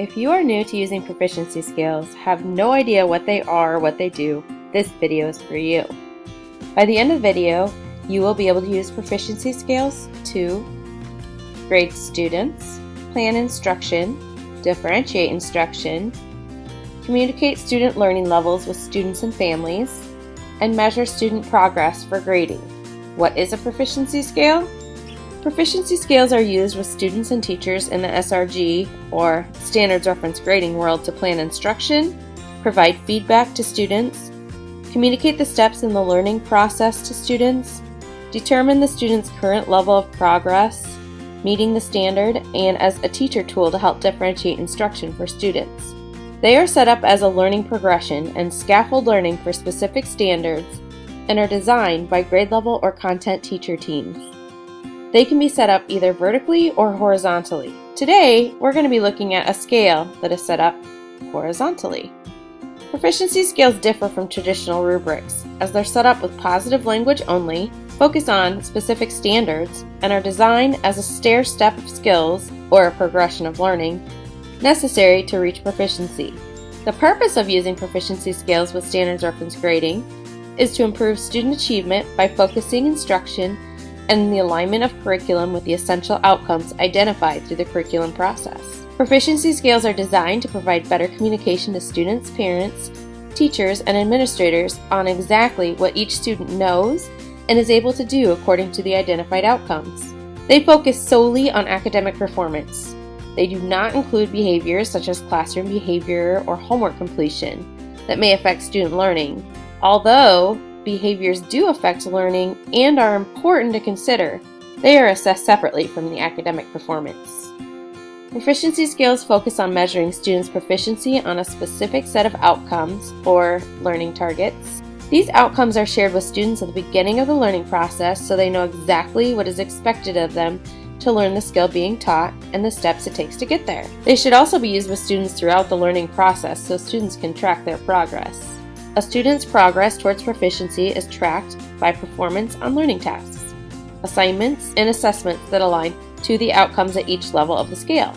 If you are new to using proficiency scales, have no idea what they are or what they do, this video is for you. By the end of the video, you will be able to use proficiency scales to grade students, plan instruction, differentiate instruction, communicate student learning levels with students and families, and measure student progress for grading. What is a proficiency scale? Proficiency scales are used with students and teachers in the SRG, or Standards Reference Grading world, to plan instruction, provide feedback to students, communicate the steps in the learning process to students, determine the student's current level of progress, meeting the standard, and as a teacher tool to help differentiate instruction for students. They are set up as a learning progression and scaffold learning for specific standards and are designed by grade level or content teacher teams. They can be set up either vertically or horizontally. Today, we're going to be looking at a scale that is set up horizontally. Proficiency scales differ from traditional rubrics, as they're set up with positive language only, focus on specific standards, and are designed as a stair-step of skills, or a progression of learning, necessary to reach proficiency. The purpose of using proficiency scales with standards reference grading is to improve student achievement by focusing instruction and the alignment of curriculum with the essential outcomes identified through the curriculum process. Proficiency scales are designed to provide better communication to students, parents, teachers, and administrators on exactly what each student knows and is able to do according to the identified outcomes. They focus solely on academic performance. They do not include behaviors such as classroom behavior or homework completion that may affect student learning, although behaviors do affect learning and are important to consider. They are assessed separately from the academic performance. Proficiency scales focus on measuring students' proficiency on a specific set of outcomes, or learning targets. These outcomes are shared with students at the beginning of the learning process so they know exactly what is expected of them to learn the skill being taught and the steps it takes to get there. They should also be used with students throughout the learning process so students can track their progress. A student's progress towards proficiency is tracked by performance on learning tasks, assignments, and assessments that align to the outcomes at each level of the scale.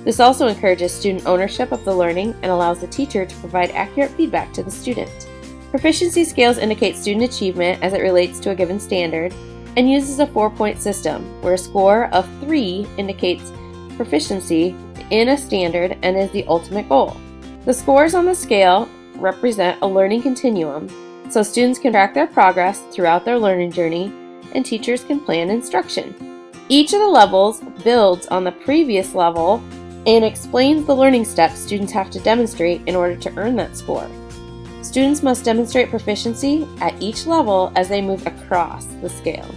This also encourages student ownership of the learning and allows the teacher to provide accurate feedback to the student. Proficiency scales indicate student achievement as it relates to a given standard and uses a 4-point system, where a score of 3 indicates proficiency in a standard and is the ultimate goal. The scores on the scale represent a learning continuum, so students can track their progress throughout their learning journey and teachers can plan instruction. Each of the levels builds on the previous level and explains the learning steps students have to demonstrate in order to earn that score. Students must demonstrate proficiency at each level as they move across the scale.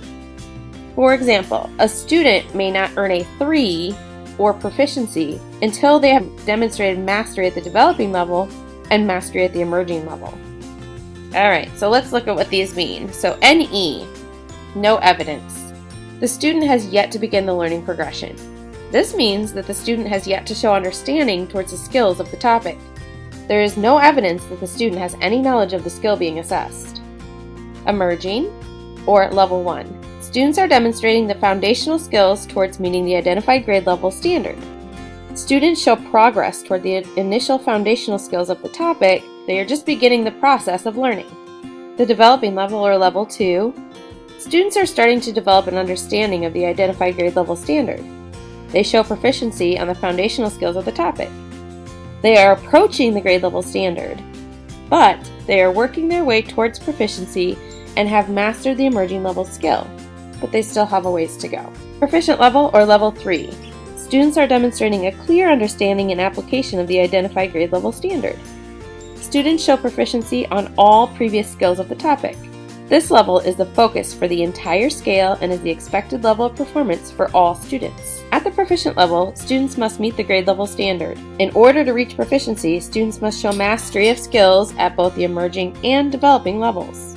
For example, a student may not earn a 3 or proficiency until they have demonstrated mastery at the developing level and mastery at the emerging level. Alright, so let's look at what these mean. So NE, no evidence. The student has yet to begin the learning progression. This means that the student has yet to show understanding towards the skills of the topic. There is no evidence that the student has any knowledge of the skill being assessed. Emerging, or level 1. Students are demonstrating the foundational skills towards meeting the identified grade level standard. Students show progress toward the initial foundational skills of the topic. They are just beginning the process of learning. The developing level, or level 2. Students are starting to develop an understanding of the identified grade level standard. They show proficiency on the foundational skills of the topic. They are approaching the grade level standard, but they are working their way towards proficiency and have mastered the emerging level skill, but they still have a ways to go. Proficient level, or level 3. Students are demonstrating a clear understanding and application of the identified grade level standard. Students show proficiency on all previous skills of the topic. This level is the focus for the entire scale and is the expected level of performance for all students. At the proficient level, students must meet the grade level standard. In order to reach proficiency, students must show mastery of skills at both the emerging and developing levels.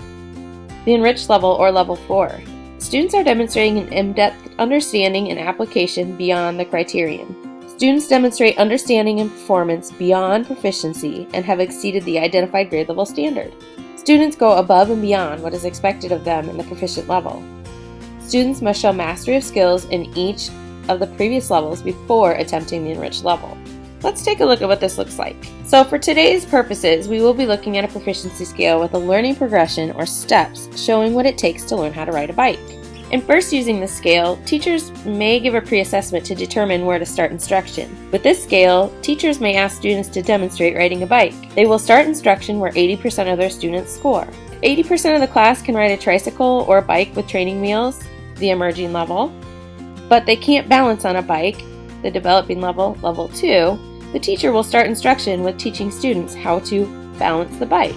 The enriched level, or level 4. Students are demonstrating an in-depth understanding and application beyond the criterion. Students demonstrate understanding and performance beyond proficiency and have exceeded the identified grade level standard. Students go above and beyond what is expected of them in the proficient level. Students must show mastery of skills in each of the previous levels before attempting the enriched level. Let's take a look at what this looks like. So for today's purposes, we will be looking at a proficiency scale with a learning progression or steps showing what it takes to learn how to ride a bike. In first using the scale, teachers may give a pre-assessment to determine where to start instruction. With this scale, teachers may ask students to demonstrate riding a bike. They will start instruction where 80% of their students score. If 80% of the class can ride a tricycle or a bike with training wheels, the emerging level, but they can't balance on a bike, the developing level, level 2, the teacher will start instruction with teaching students how to balance the bike.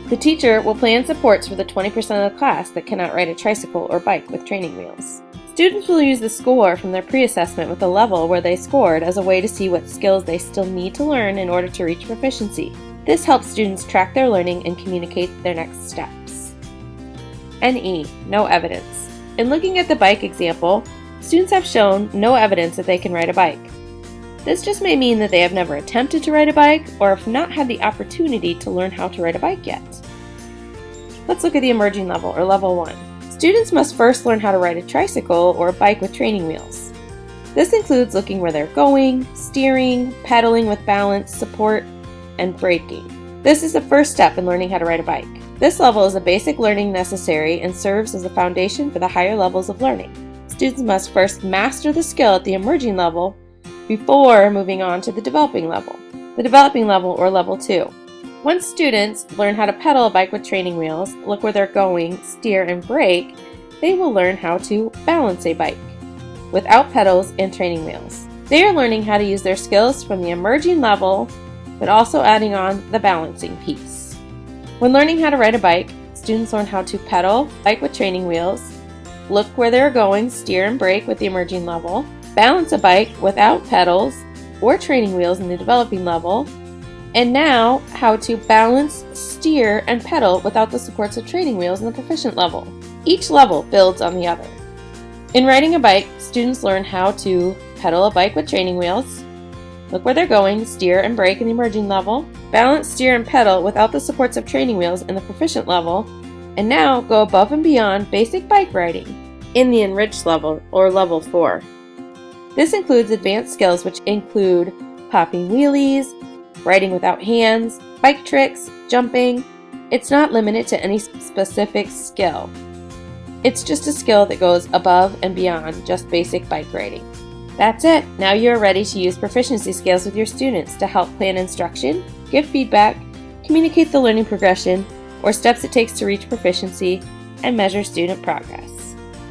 The teacher will plan supports for the 20% of the class that cannot ride a tricycle or bike with training wheels. Students will use the score from their pre-assessment with the level where they scored as a way to see what skills they still need to learn in order to reach proficiency. This helps students track their learning and communicate their next steps. NE, no evidence. In looking at the bike example, students have shown no evidence that they can ride a bike. This just may mean that they have never attempted to ride a bike or have not had the opportunity to learn how to ride a bike yet. Let's look at the emerging level, or level 1. Students must first learn how to ride a tricycle or a bike with training wheels. This includes looking where they're going, steering, pedaling with balance, support, and braking. This is the first step in learning how to ride a bike. This level is a basic learning necessary and serves as a foundation for the higher levels of learning. Students must first master the skill at the emerging level before moving on to the developing level. The developing level, or level 2. Once students learn how to pedal a bike with training wheels, look where they're going, steer, and brake, they will learn how to balance a bike without pedals and training wheels. They are learning how to use their skills from the emerging level, but also adding on the balancing piece. When learning how to ride a bike, students learn how to pedal a bike with training wheels, look where they're going, steer, and brake with the emerging level, balance a bike without pedals or training wheels in the developing level, and now how to balance, steer, and pedal without the supports of training wheels in the proficient level. Each level builds on the other. In riding a bike, students learn how to pedal a bike with training wheels, look where they're going, steer, and brake in the emerging level, balance, steer, and pedal without the supports of training wheels in the proficient level, and now go above and beyond basic bike riding in the enriched level, or level 4. This includes advanced skills which include popping wheelies, riding without hands, bike tricks, jumping. It's not limited to any specific skill. It's just a skill that goes above and beyond just basic bike riding. That's it. Now you're ready to use proficiency scales with your students to help plan instruction, give feedback, communicate the learning progression, or steps it takes to reach proficiency, and measure student progress.